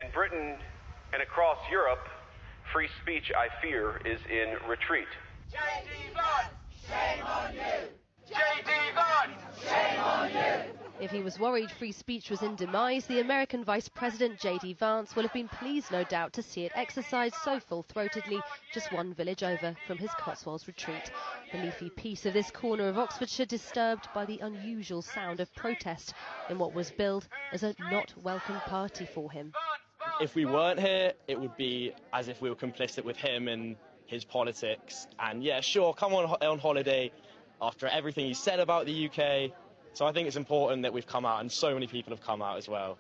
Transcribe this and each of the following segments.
In Britain and across Europe, free speech, I fear, is in retreat. J.D. Vance, shame on you! J.D. Vance, shame on you! If he was worried free speech was in demise, the American Vice President J.D. Vance will have been pleased, no doubt, to see it exercised so full-throatedly just one village over from his Cotswolds retreat. The leafy peace of this corner of Oxfordshire disturbed by the unusual sound of protest in what was billed as a not welcome party for him. If we weren't here, it would be as if we were complicit with him and his politics. And yeah, sure, come on holiday after everything he said about the UK. So I think it's important that we've come out, and so many people have come out as well,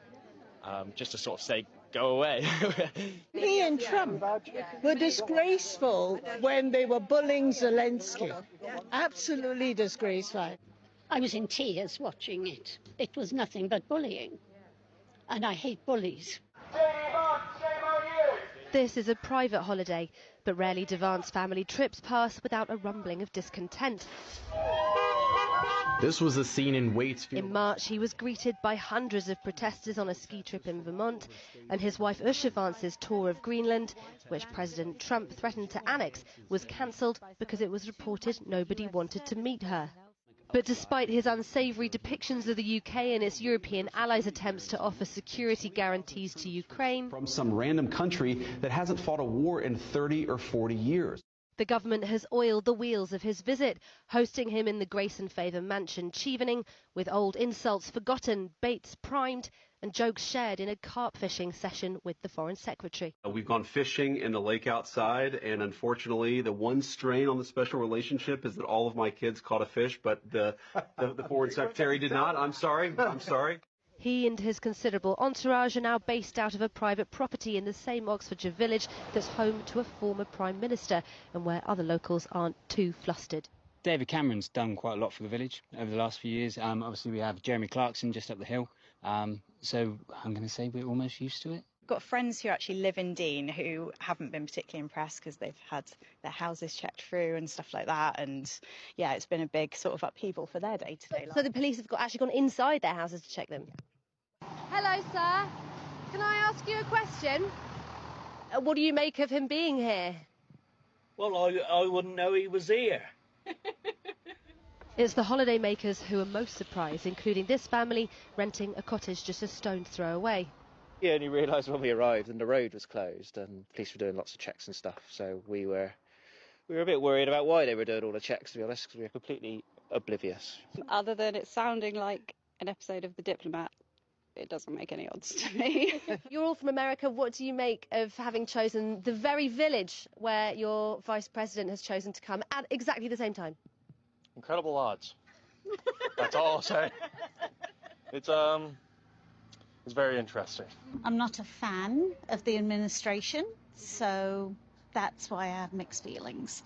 just to sort of say, go away. He and Trump were disgraceful when they were bullying Zelensky. Absolutely disgraceful. I was in tears watching it. It was nothing but bullying. And I hate bullies. This is a private holiday, but rarely do Vance family trips pass without a rumbling of discontent. This was a scene in Waitsfield. In March, he was greeted by hundreds of protesters on a ski trip in Vermont, and his wife Usha Vance's tour of Greenland, which President Trump threatened to annex, was cancelled because it was reported nobody wanted to meet her. But despite his unsavoury depictions of the UK and its European allies' attempts to offer security guarantees to Ukraine, from some random country that hasn't fought a war in 30 or 40 years. The government has oiled the wheels of his visit, hosting him in the Grace and Favour mansion Chevening, with old insults forgotten, baits primed and jokes shared in a carp fishing session with the Foreign Secretary. We've gone fishing in the lake outside, and unfortunately the one strain on the special relationship is that all of my kids caught a fish, but the Foreign Secretary did not. I'm sorry. He and his considerable entourage are now based out of a private property in the same Oxfordshire village that's home to a former Prime Minister and where other locals aren't too flustered. David Cameron's done quite a lot for the village over the last few years. Obviously we have Jeremy Clarkson just up the hill, so I'm going to say we're almost used to it. Got friends who actually live in Dean who haven't been particularly impressed because they've had their houses checked through and stuff like that, and yeah, it's been a big sort of upheaval for their day-to-day life. So the police have actually gone inside their houses to check them? Hello, sir. Can I ask you a question? What do you make of him being here? Well, I wouldn't know he was here. It's the holidaymakers who are most surprised, including this family renting a cottage just a stone's throw away. We only realised when we arrived and the road was closed and the police were doing lots of checks and stuff, so we were a bit worried about why they were doing all the checks, to be honest, because we were completely oblivious. Other than it sounding like an episode of The Diplomat, it doesn't make any odds to me. You're all from America. What do you make of having chosen the very village where your Vice President has chosen to come at exactly the same time? Incredible odds. That's all I'll say. It's very interesting. I'm not a fan of the administration, so that's why I have mixed feelings.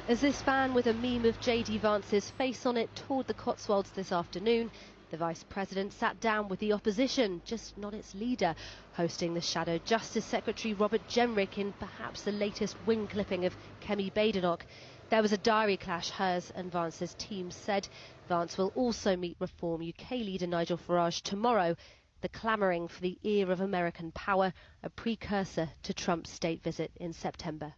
As this van with a meme of J.D. Vance's face on it toured the Cotswolds this afternoon, the Vice President sat down with the opposition, just not its leader, hosting the Shadow Justice Secretary Robert Jenrick in perhaps the latest wing clipping of Kemi Badenoch. There was a diary clash, hers and Vance's team said. Vance will also meet Reform UK leader Nigel Farage tomorrow. The clamouring for the ear of American power, a precursor to Trump's state visit in September.